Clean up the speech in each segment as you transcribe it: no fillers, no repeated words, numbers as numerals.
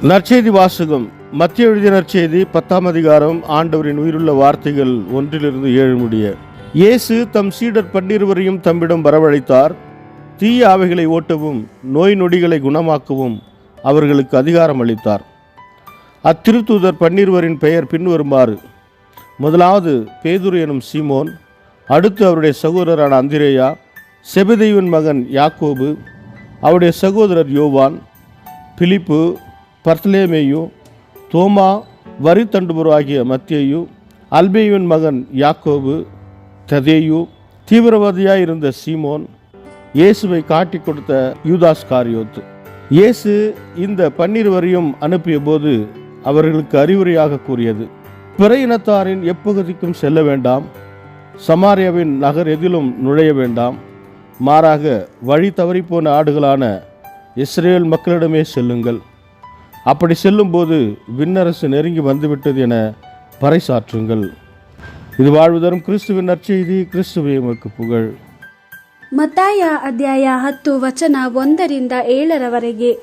நற்செய்தி வாசகம். மத்திய எழுதிய நற்செய்தி 10ஆம் அதிகாரம். ஆண்டவரின் உயிருள்ள வார்த்தைகள் 1-7 முடிய. இயேசு தம் சீடர் 12 தம்மிடம் வரவழைத்தார். தீய ஆவிகளை ஓட்டவும் நோய் நொடிகளை குணமாக்கவும் அவர்களுக்கு அதிகாரம் அளித்தார். அத்திருத்தூதர் 12 பெயர் பின்வருமாறு: முதலாவது பேதுரு எனும் சீமோன், அடுத்து அவருடைய சகோதரரான அந்திரேயா, செபதேயுவின் மகன் யாக்கோபு, அவருடைய சகோதரர் யோவான், பிலிப்பு, பர்த்தலேமேயு, தோமா, வரி தண்டுபவர் ஆகிய மத்தேயு, அல்பேயுவின் மகன் யாக்கோபு, ததேயு, தீவிரவாதியாய் இருந்த சீமோன், இயேசுவை காட்டி கொடுத்த யூதாஸ் காரியோத்து. இயேசு இந்த 12 அனுப்பிய போது அவர்களுக்கு அறிவுரையாக கூறியது: பிற இனத்தாரின் எப்பகுதிக்கும் செல்ல வேண்டாம், சமாரியாவின் நகர் எதிலும் நுழைய வேண்டாம், மாறாக வழி தவறிப்போன ஆடுகளான இஸ்ரேல் மக்களிடமே செல்லுங்கள். அப்படி செல்லும்போது விண்ணரசு நெருங்கி வந்துவிட்டது என பறைசாற்றுங்கள். இது வாழ்வு தரும் கிறிஸ்துவின் நற்செய்தி. கிறிஸ்துவே உமக்கு புகழ். ಮತ್ತಾಯ ಅಧ್ಯಾಯ 10 ವಚನ 1-7.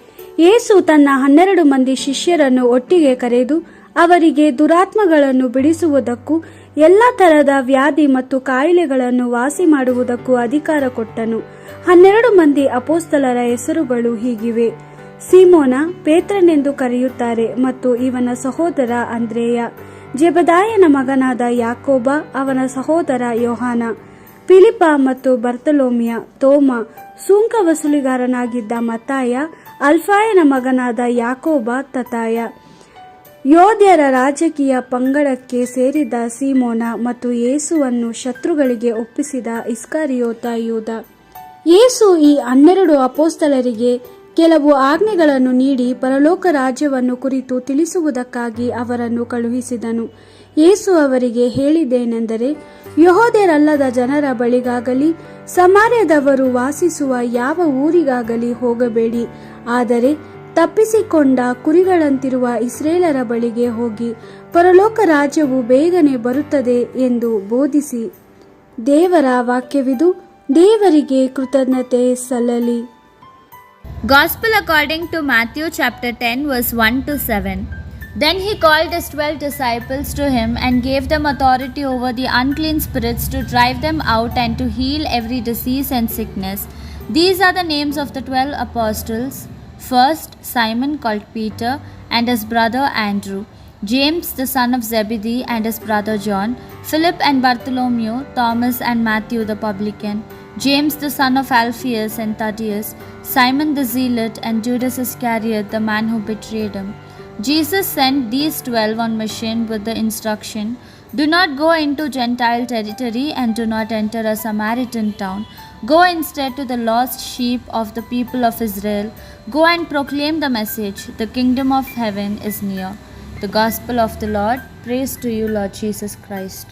ಯೇಸು ತನ್ನ 12 ಮಂದಿ ಶಿಷ್ಯರನ್ನು ಒಟ್ಟಿಗೆ ಕರೆದು ಅವರಿಗೆ ದುರಾತ್ಮಗಳನ್ನು ಬಿಡಿಸುವುದಕ್ಕೂ ಎಲ್ಲ ತರಹದ ವ್ಯಾಧಿ ಮತ್ತು ಕಾಯಿಲೆಗಳನ್ನು ವಾಸಿ ಮಾಡುವುದಕ್ಕೂ ಅಧಿಕಾರ ಕೊಟ್ಟನು. 12 ಮಂದಿ ಅಪೋಸ್ತಲರ ಹೆಸರುಗಳು ಹೀಗಿವೆ: ಸೀಮೋನ, ಪೇತ್ರನೆಂದು ಕರೆಯುತ್ತಾರೆ, ಮತ್ತು ಇವನ ಸಹೋದರ ಅಂದ್ರೇಯ; ಜೆಬೆದಾಯನ ಮಗನಾದ ಯಾಕೋಬ, ಅವನ ಸಹೋದರ ಯೋಹಾನ; ಫಿಲಿಪ ಮತ್ತು ಬರ್ತಲೋಮಿಯ; ತೋಮ, ಸುಂಕ ವಸೂಲಿಗಾರನಾಗಿದ್ದ ಮತ್ತಾಯ; ಅಲ್ಫಾಯನ ಮಗನಾದ ಯಾಕೋಬ; ತತಾಯ; ಯೋದ್ಯರ ರಾಜಕೀಯ ಪಂಗಡಕ್ಕೆ ಸೇರಿದ ಸೀಮೋನ; ಮತ್ತು ಯೇಸುವನ್ನು ಶತ್ರುಗಳಿಗೆ ಒಪ್ಪಿಸಿದ ಇಸ್ಕರಿಯೋತ ಯೂದ. ಯೇಸು ಈ 12 ಅಪೋಸ್ತಲರಿಗೆ ಕೆಲವು ಆಜ್ಞೆಗಳನ್ನು ನೀಡಿ ಪರಲೋಕ ರಾಜ್ಯವನ್ನು ಕುರಿತು ತಿಳಿಸುವುದಕ್ಕಾಗಿ ಅವರನ್ನು ಕಳುಹಿಸಿದನು. ಯೇಸು ಅವರಿಗೆ ಹೇಳಿದ್ದೇನೆಂದರೆ, ಯೆಹೂದ್ಯರಲ್ಲದ ಜನರ ಬಳಿಗಾಗಲಿ ಸಮಾರ್ಯದವರು ವಾಸಿಸುವ ಯಾವ ಊರಿಗಾಗಲಿ ಹೋಗಬೇಡಿ, ಆದರೆ ತಪ್ಪಿಸಿಕೊಂಡ ಕುರಿಗಳಂತಿರುವ ಇಸ್ರೇಲರ ಬಳಿಗೆ ಹೋಗಿ ಪರಲೋಕ ರಾಜ್ಯವು ಬೇಗನೆ ಬರುತ್ತದೆ ಎಂದು ಬೋಧಿಸಿ. ದೇವರ ವಾಕ್ಯವಿದು. ದೇವರಿಗೆ ಕೃತಜ್ಞತೆ ಸಲ್ಲಲಿ. Gospel according to Matthew chapter 10 verse 1-7. Then he called his 12 disciples to him and gave them authority over the unclean spirits to drive them out and to heal every disease and sickness. These are the names of the 12 apostles. First, Simon called Peter and his brother Andrew, James the son of Zebedee and his brother John, Philip and Bartholomew, Thomas and Matthew the publican, James the son of Alphaeus and Thaddeus, Simon the Zealot, and Judas Iscariot, the man who betrayed him. Jesus sent these 12 on mission with the instruction: do not go into Gentile territory and do not enter a Samaritan town. Go instead to the lost sheep of the people of Israel. Go and proclaim the message: the kingdom of heaven is near. The Gospel of the Lord. Praise to you, Lord Jesus Christ.